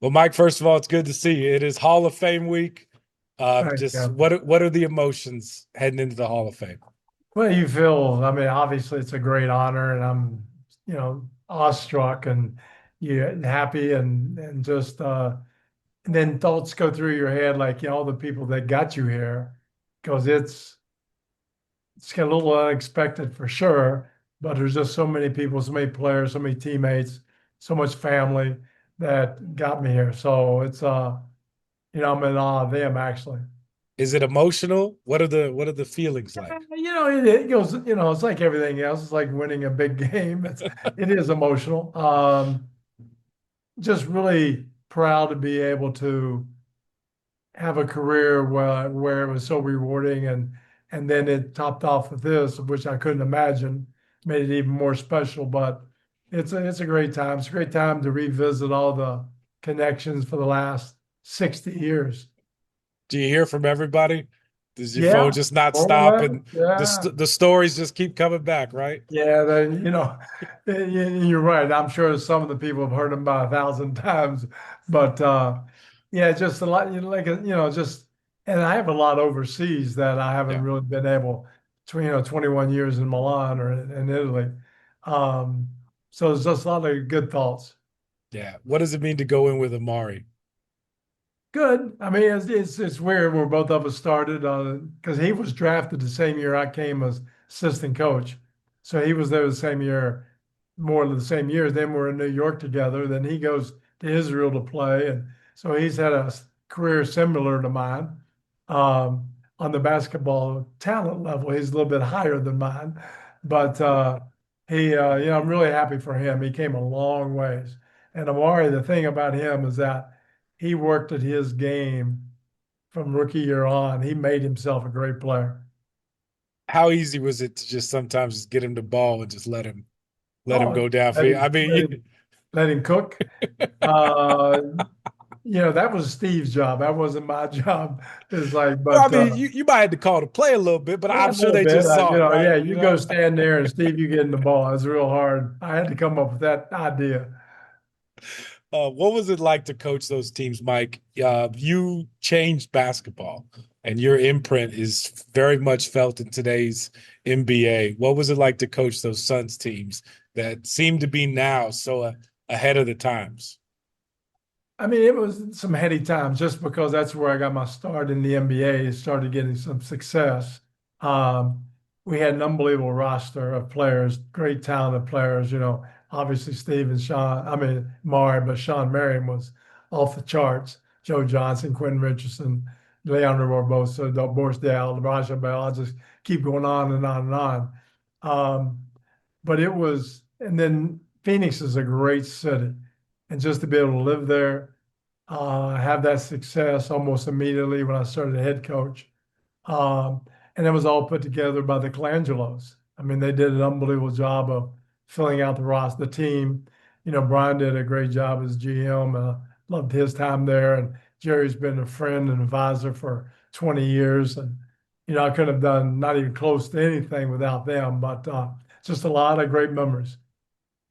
Well, Mike, first of all, it's good to see you. It is Hall of Fame week. Thanks, Just Kevin. what are the emotions heading into the Hall of Fame? Well, you feel, I mean, obviously it's a great honor and I'm, awestruck and you happy and just and then thoughts go through your head like, all the people that got you here, because it's got a little unexpected for sure, but there's just so many people, so many players, so many teammates, so much family that got me here. So it's I'm in awe of them actually. Is it emotional? What are the feelings like? It goes, it's like everything else. It's like winning a big game. It is emotional. Just really proud to be able to have a career where it was so rewarding and then it topped off with this, which I couldn't imagine, made it even more special. But it's a great time. It's a great time to revisit all the connections for the last 60 years. Do you hear from everybody? Does your phone Yeah, just not more stop or less. and Yeah. the stories just keep coming back, right? Yeah, then you're right. I'm sure some of the people have heard them about 1,000 times, but yeah, just a lot. Just and I have a lot overseas that I haven't Yeah. really been able to. 21 years in Milan or in Italy, um, so it's just a lot of good thoughts. Yeah. What does it mean to go in with Amari? Good. I mean, it's weird where both of us started because he was drafted the same year I came as assistant coach, so he was there the same year, more than the same year. Then we're in New York together. Then he goes to Israel to play, and so he's had a career similar to mine. On the basketball talent level, he's a little bit higher than mine, but I'm really happy for him. He came a long ways, and Amari, the thing about him is that he worked at his game from rookie year on. He made himself a great player. How easy was it to just sometimes just get him the ball and just let him Oh, go down for let you? him I mean, let him let him cook. Uh, that was Steve's job. That wasn't my job. It's like, well, I but mean, you might have to call the play a little bit, but yeah, I'm a sure little they bit. just saw it, right? Yeah, You you go know. stand there and Steve, you get in the ball. It's real hard. I had to come up with that idea. What was it like to coach those teams, Mike? You changed basketball, and your imprint is very much felt in today's NBA. What was it like to coach those Suns teams that seem to be now so ahead of the times? I mean, it was some heady times just because that's where I got my start in the NBA, started getting some success. Um, we had an unbelievable roster of players, great talented players, obviously Steve and Sean, I mean, Mari, but Sean Marion was off the charts. Joe Johnson, Quentin Richardson, Leandro Barbosa, Boris Diaw, Raja Bell. I just keep going on and on and on. Um, but it was, and then Phoenix is a great city. And just to be able to live there, have that success almost immediately when I started head coach. Um, and it was all put together by the Colangelos. I mean, they did an unbelievable job of filling out the roster, the team. Brian did a great job as GM. Loved his time there. And Jerry's been a friend and advisor for 20 years. And, I couldn't have done not even close to anything without them, but just a lot of great memories.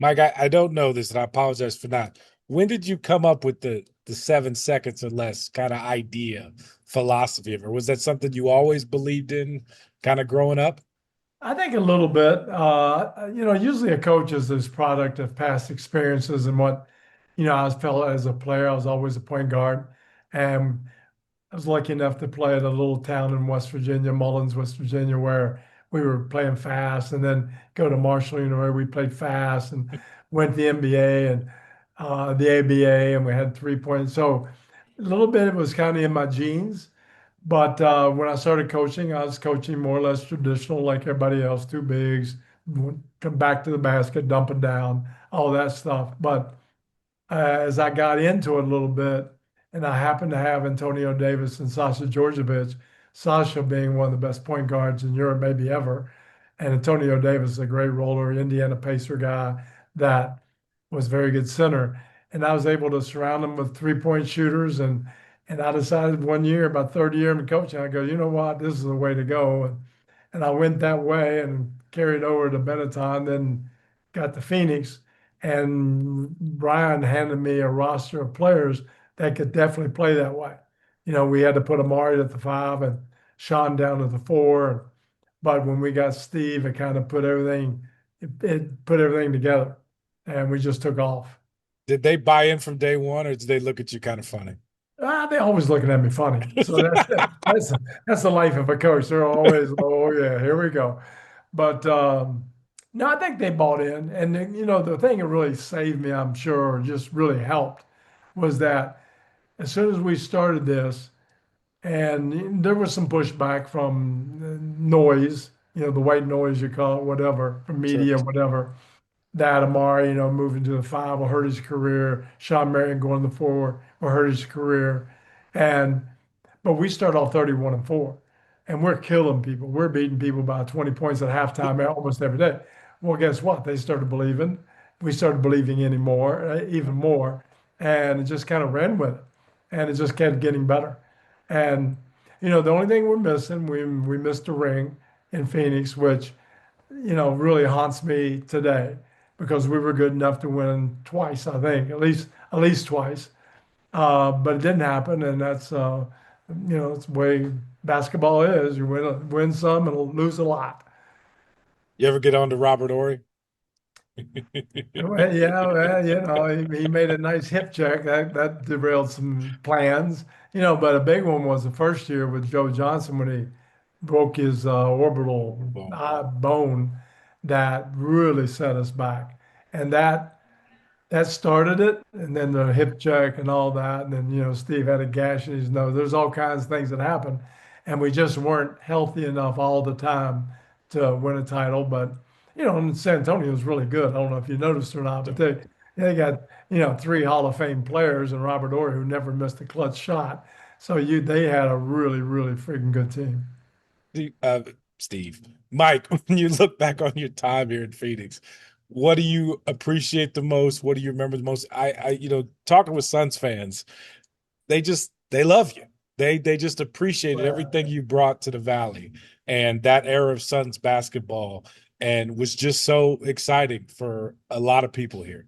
Mike, I don't know this, and I apologize for not. When did you come up with the 7 seconds or less kind of idea, philosophy of it? Was that something you always believed in, kind of growing up? I think a little bit. Usually a coach is this product of past experiences and what, I was felt as a player. I was always a point guard, and I was lucky enough to play at a little town in West Virginia, Mullins, West Virginia, where we were playing fast, and then go to Marshall, where we played fast, and went to the NBA and the ABA, and we had 3 points. So a little bit it was kind of in my genes. But when I started coaching, I was coaching more or less traditional, like everybody else, two bigs, come back to the basket, dump it down, all that stuff. But as I got into it a little bit, and I happened to have Antonio Davis and Sasha Djordjevic, Sasha being one of the best point guards in Europe, maybe ever, and Antonio Davis, a great roller, Indiana Pacer guy that was a very good center. And I was able to surround him with 3-point shooters. And I decided one year, about third year in coaching, I go, you know what, this is the way to go. And I went that way and carried over to Benetton, then got to Phoenix. And Brian handed me a roster of players that could definitely play that way. We had to put Amare at the 5 and Sean down at the 4. But when we got Steve, it kind of it put everything together, and we just took off. Did they buy in from day one, or did they look at you kind of funny? They're always looking at me funny. So that's the life of a coach. They're always, oh yeah, here we go. But no, I think they bought in. And then, the thing that really saved me, I'm sure, or just really helped, was that as soon as we started this, and there was some pushback from noise, the white noise you call it, whatever, from Sure. media, whatever, that Amari, moving to the 5 will hurt his career. Sean Marion going to the 4 will hurt his career. And but we start off 31-4, and we're killing people. We're beating people by 20 points at halftime almost every day. Well, guess what? They started believing. We started believing anymore, even more, and it just kind of ran with it, and it just kept getting better. And the only thing we're missing, we missed a ring in Phoenix, which really haunts me today because we were good enough to win twice, I think, at least twice. But it didn't happen, and that's it's the way basketball is. You win some and lose a lot. You ever get on to Robert Ory? Well, yeah, well, he made a nice hip check that derailed some plans. But a big one was the first year with Joe Johnson when he broke his orbital Boom. bone that really set us back, and that started it, and then the hip check and all that, and then Steve had a gash in his nose. There's all kinds of things that happened, and we just weren't healthy enough all the time to win a title. But and San Antonio was really good. I don't know if you noticed or not, but they got 3 Hall of Fame players and Robert Horry who never missed a clutch shot. So they had a really really freaking good team. Uh, Steve, Mike, when you look back on your time here in Phoenix, what do you appreciate the most? What do you remember the most? Talking with Suns fans, they love you. They just appreciated everything you brought to the Valley and that era of Suns basketball, and was just so exciting for a lot of people here.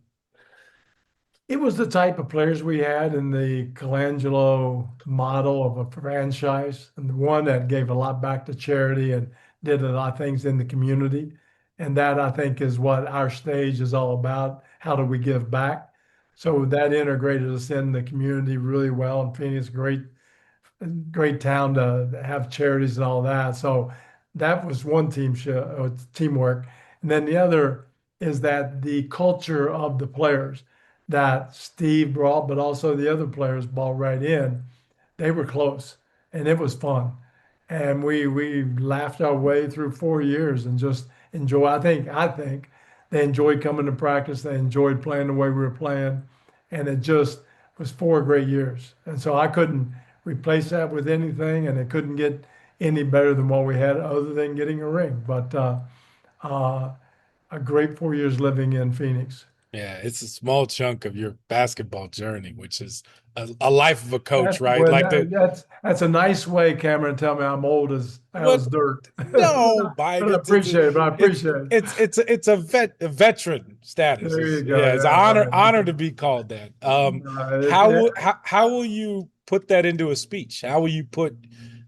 It was the type of players we had in the Colangelo model of a franchise, and the one that gave a lot back to charity and did a lot of things in the community. And that, I think, is what our stage is all about. How do we give back? So that integrated us in the community really well. And Phoenix, great town to have charities and all that. So that was one teamwork. And then the other is that the culture of the players that Steve brought, but also the other players brought right in, they were close and it was fun. And we laughed our way through 4 years and just enjoy. I think they enjoyed coming to practice. They enjoyed playing the way we were playing. And it just was 4 great years. And so I couldn't replace that with anything, and it couldn't get any better than what we had other than getting a ring. But uh, a great 4 years living in Phoenix. Yeah, it's a small chunk of your basketball journey, which is a life of a coach, That's right? when Like the that's a nice way, Cameron, to tell me I'm old as what? dirt. No, Mike. But I appreciate it. But I It's appreciate it. it's a veteran status. There you Is go. yeah, it's an Yeah, honor right. to be called that. It, How will you put that into a speech? How will you put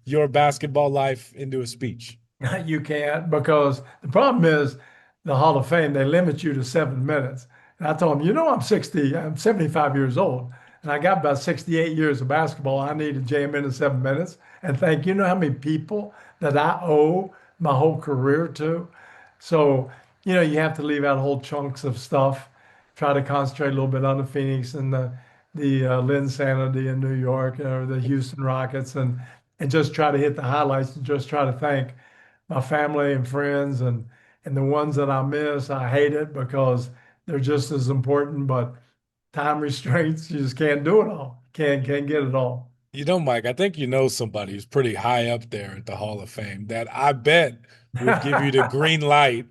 your basketball life into a speech? You can't, because the problem is the Hall of Fame, they limit you to 7 minutes. And I told them, I'm 75 years old, and I got about 68 years of basketball. I need to jam into 7 minutes. And you know how many people that I owe my whole career to? So, you have to leave out whole chunks of stuff, try to concentrate a little bit on the Phoenix and the Lynn Sanity in New York, or the Houston Rockets, and just try to hit the highlights and just try to thank my family and friends, and the ones that I miss. I hate it because they're just as important, but time restraints, you just can't do it all. Can't get it all. Mike, I think you know somebody who's pretty high up there at the Hall of Fame that I bet would give you the green light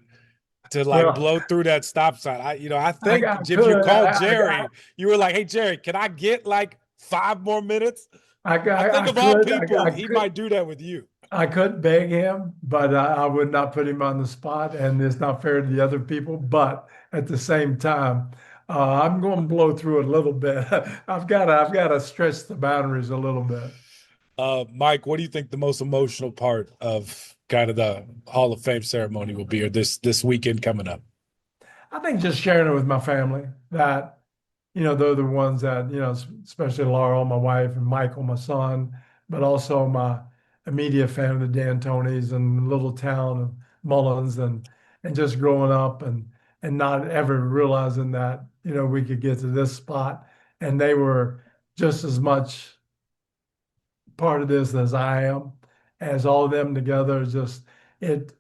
to like Well, blow through that stop sign. I think I if you could, called Jerry, you were like, "Hey Jerry, can I get like 5 more minutes?" I think I of all could, people, he might do that with you. I could beg him, but I would not put him on the spot, and it's not fair to the other people. But at the same time, I'm going to blow through it a little bit. I've got to stretch the boundaries a little bit. Mike, what do you think the most emotional part of kind of the Hall of Fame ceremony will be, or this weekend coming up? I think just sharing it with my family that, they're the ones that, especially Laurel, my wife, and Michael, my son, but also my immediate family, the D'Antonis and the little town of Mullins and just growing up and not ever realizing that, we could get to this spot. And they were just as much part of this as I am, as all of them together. Just it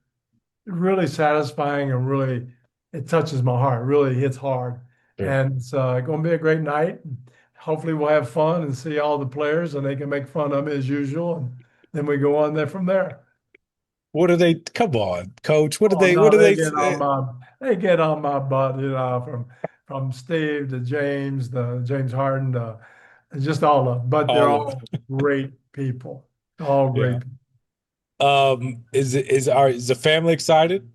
really satisfying and really it touches my heart. Really hits hard, Sure. and it's going to be a great night. Hopefully, we'll have fun and see all the players, and they can make fun of me as usual, and then we go on there from there. What do they? Come on, Coach. What do Oh they? What no, do they they get on say? my butt, from Steve to James, the James Harden, just all of them. But they're All of all great people, all yeah. great. Is the family excited?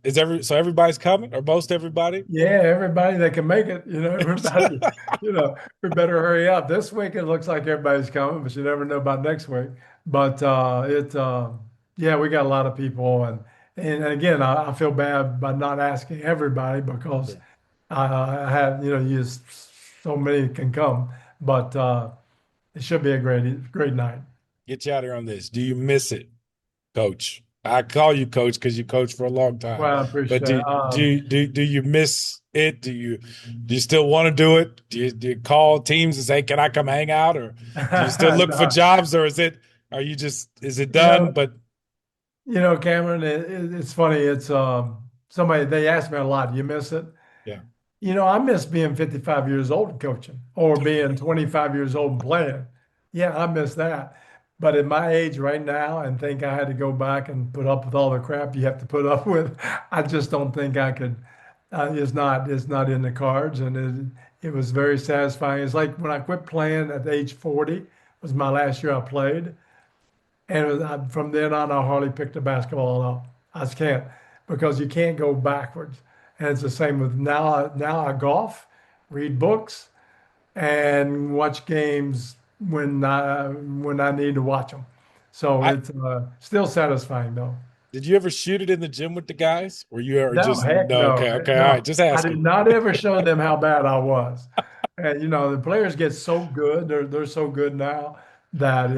So everybody's coming, or most everybody? Yeah, everybody that can make it, everybody, we better hurry up. This week it looks like everybody's coming, but you never know about next week. But yeah, we got a lot of people, and again, I feel bad by not asking everybody because Sure. I have, so many can come, but it should be a great night. Get you out here on this. Do you miss it, Coach? I call you Coach because you coached for a long time. Well, I But appreciate do it. do do you miss it? Do you still want to do it? Do you call teams and say, "Can I come hang out?" Or do you still look for No, jobs? Or is it you done? know, But Cameron, it's funny. It's somebody they ask me a lot. You miss it? yeah, I miss being 55 years old and coaching or being 25 years old and playing. Yeah, I miss that. But at my age right now and think I had to go back and put up with all the crap you have to put up with, I just don't think I could. It's not in the cards. And it was very satisfying. It's like when I quit playing at age 40 was my last year I played. And from then on, I hardly picked a basketball up. I just can't because you can't go backwards. And it's the same with now. Now I golf, read books, and watch games when I need to watch them. So I it's still satisfying though. did you ever shoot it in the gym with the guys? Or you ever No, just heck no? no, Okay, heck okay, all right. no. Just I did asking. not ever show them how bad I was. And the players get so good. They're so good now that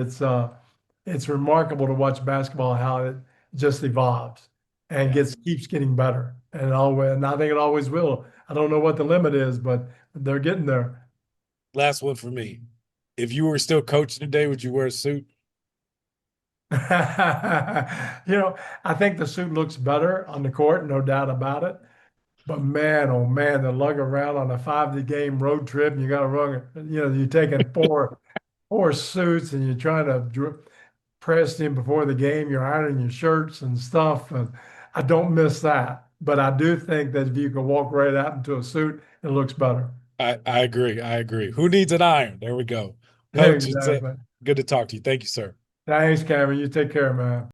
it's remarkable to watch basketball how it just evolves and Yeah. keeps getting better. And I think it always will. I don't know what the limit is, but they're getting there. Last one for me. If you were still coaching today, would you wear a suit? I think the suit looks better on the court, no doubt about it. But man, oh man, to lug around on a 5 day game road trip, and you got to run, you're taking four suits and you're trying to press in before the game, you're ironing your shirts and stuff. And I don't miss that. But I do think that if you can walk right out into a suit, it looks better. I agree. I agree. Who needs an iron? There we go. Yeah, Coach, it's exactly. good to talk to you. Thank you, sir. Thanks, Cameron. You take care, man.